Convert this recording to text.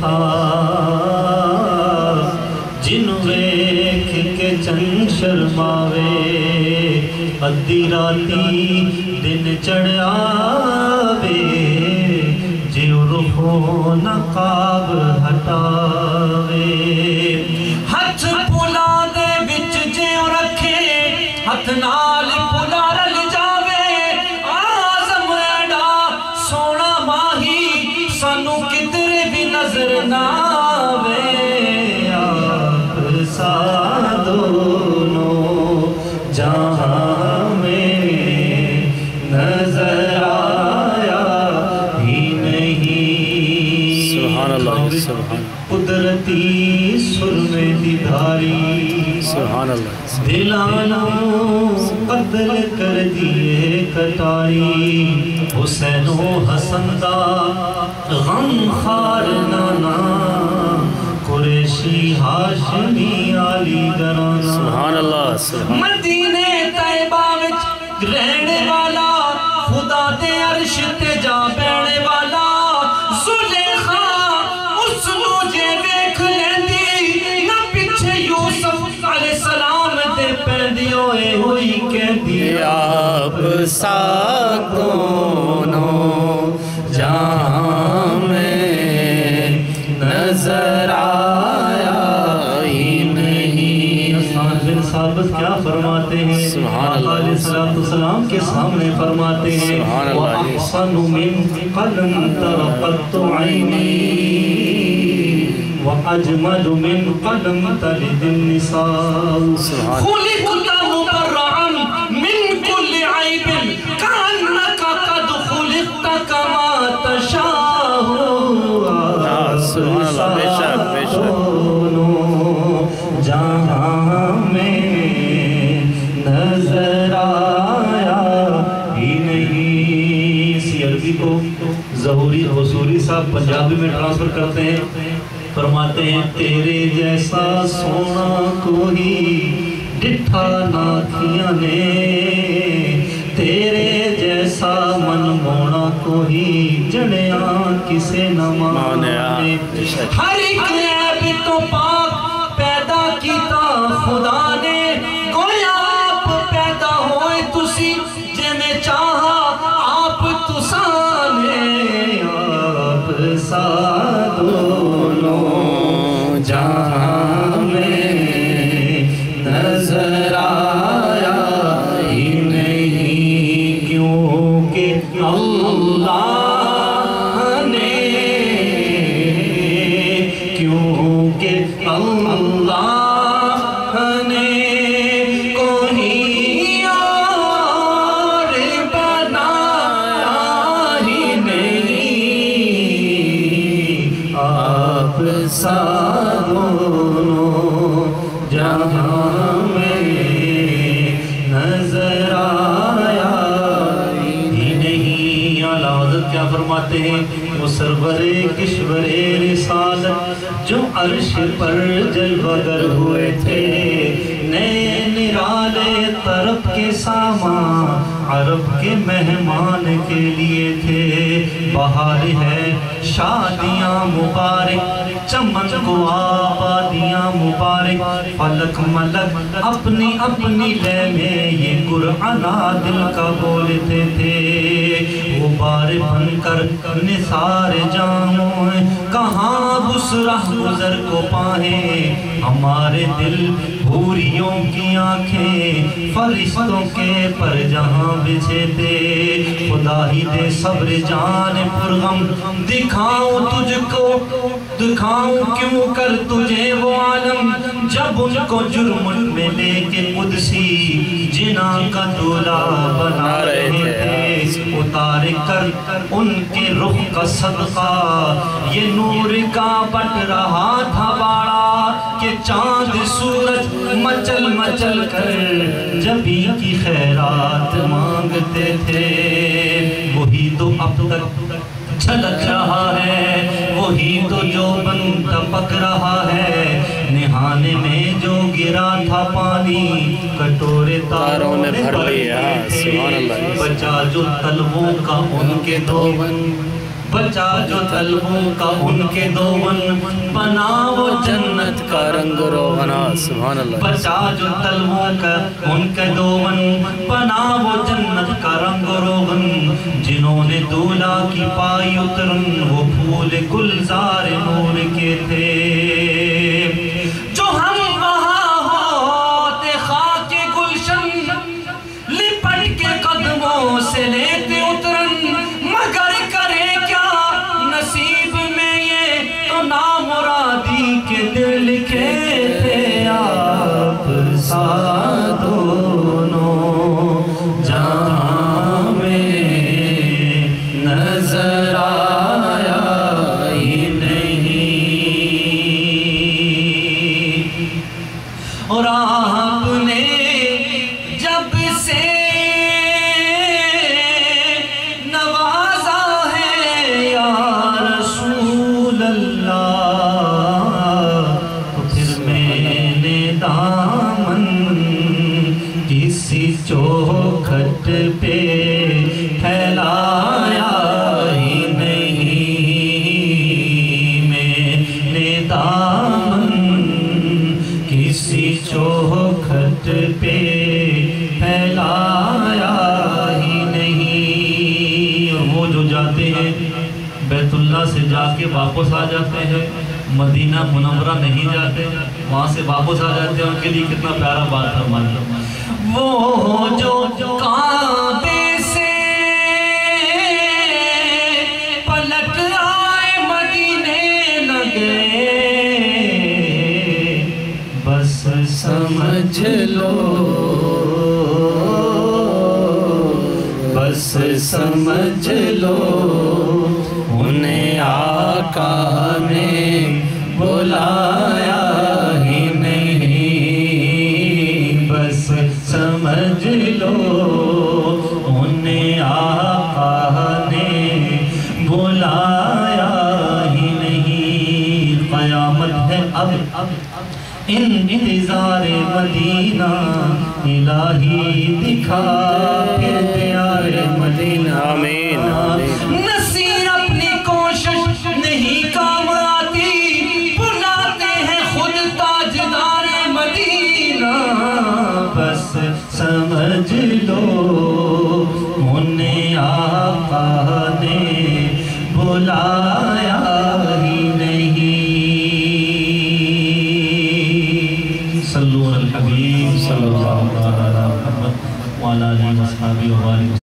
تھا جن ویکھ کے چند شرماوے ادھی راتی دن چڑھاوے جیو رخو نقاب ہٹاوے ہتھ پلا دے وچ جیو رکھے ہتھ نال پلا رل جاوے آزم ایڈا سونا ماہی سانو کدھر بھی نظر نہ آوے آپ سا دونوں جہاں میں نظر آیا ہی نہیں سبحان اللہ سبحان قدرتی سرمے دی دھاری سبحان اللہ دلانوں قتل کر دیے کٹاری حسین و حسن دا غم خار نانا قریشی ہاشمی علی گرانا سبحان اللہ سبحان مدینے طیبہ وچ رہنے والا خدا دے عرش تے جا بیٹھنے والا زلیخا اس نو جے ویکھ لیندی نہ پیچھے یوسف علیہ السلام دے پیندی ہوئے ہوئی کہندی آپ سا دونوں جہاں میں نظر آیا ہی نہیں حسان بن ثابت کیا فرماتے ہیں سبحان اللہ علیہ السلام کے سامنے فرماتے ہیں سبحان اللہ وَأَحْسَنُ مِنْ قَلَمْ تَرَقَتُ عَيْنِي وَأَجْمَلُ مِنْ قَلَمْ تَلِدِ النِّسَاءُ خُلِقْتَ مُبَرَّعًا مِنْ كُلِّ عَيْبٍ كَأَنَّكَ قَدْ خُلِقْتَ كَمَا تَشَاءُ سبحان اللہ بے شک بے شک جہاں میں نظر آیا ہی نہیں اسی عربی کو ظہوری حصوری صاحب پنجابی میں ٹرانسفر کرتے ہیں فرماتے ہیں تیرے جیسا سونا کوئی ڈٹھا ناکھیاں نے تیرے جیسا من مونا کوئی جڑیاں کسے نہ مانے ہر ایک عیب تو پاک پیدا کیتا خدا نے کوئی آپ پیدا ہوئے تسی جے میں چاہا آپ تسانے آپ سا دونوں جہاں میں نظر آیا ہی نہیں کیونکہ اللہ اللہ نے کوئی اور بنایا ہی نہیں آپ سا دونوں جہاں میں نظر آیا ہی نہیں اعلیٰ حضرت کیا فرماتے ہیں وہ سرور کشور رسالت جو عرش پر جلوگر ہوئے تھے نئے نرالے طرف کے سامان عرب کے مہمان کے لیے تھے بہار ہے شادیاں مبارک چمن کو آبادیاں مبارک فلک ملک اپنی اپنی لے میں یہ قرآن دل کا بولتے تھے وہ بار بن کر نثار جاموں کہاں بسرہ گزر کو پائیں ہمارے دل حوریوں کی آنکھیں فرشتوں کے پر جہاں بچھے تھے خدا ہی دے صبر جان پرغم دکھاؤں تجھ کو دکھاؤں کیوں کر تجھے وہ عالم جب ان کو جرم میں لے کے قدسی جنا کا دولہ بنا رہے تھے اتار کر ان کے رخ کا صدقہ یہ نور کا بٹ رہا تھا باڑا کہ چاند سورج مچل مچل کر جبی کی خیرات مانگتے تھے وہی تو اب تک چھلک رہا ہے وہی تو جو بن ٹپک رہا ہے نہانے میں جو گرا تھا پانی کٹورے تاروں نے بھر لیے تھے بچا جو طلبوں کا ان کے دو بن بچا جو طلبوں کا ان کے دوون بنا وہ جنت کا رنگ روغنا سبحان اللہ بچا جو طلبوں کا ان کے دوون بنا وہ جنت کا رنگ روغن جنہوں نے دولہ کی پائی اترن وہ پھول گلزار نور کے تھے جو ہم وہاں ہوتے خاک گلشن لپٹ کے قدموں سے لیتے اترن مگر کرے کیا نصیب میں یہ تو نامرادی کے دل لکھے تھے آپ سا دونوں جہاں میں نظر آیا ہی نہیں اور آپ نے جب سے چوکھٹ پہ پھیلایا ہی نہیں میں نے دامن کسی چوکھٹ پہ پھیلایا ہی نہیں اور وہ جو جاتے ہیں بیت اللہ سے جا کے واپس آ جاتے ہیں مدینہ منورہ نہیں جاتے وہاں سے واپس آ جاتے ہیں ان کے لیے کتنا پیارا بات فرمایا وہ جو کعبے سے پلٹ آئے مدینے نہ گئے بس سمجھ لو بس سمجھ لو انہیں آقا نے بلایا ہی نہیں بس سمجھ لو انہیں آقا نے بلایا ہی نہیں قیامت ہے اب انتظار مدینہ الہی دکھا پھر پیار مدینہ آمین نصیر اپنی کوشش نہیں کام آتی بلاتے ہیں خود تاجدار مدینہ بس سمجھ لو انہیں آقا نے بلایا ہی نہیں صلو علی الحبیب صلی اللہ علیہ وسلم وعلی آلہ وصحبہ وبارک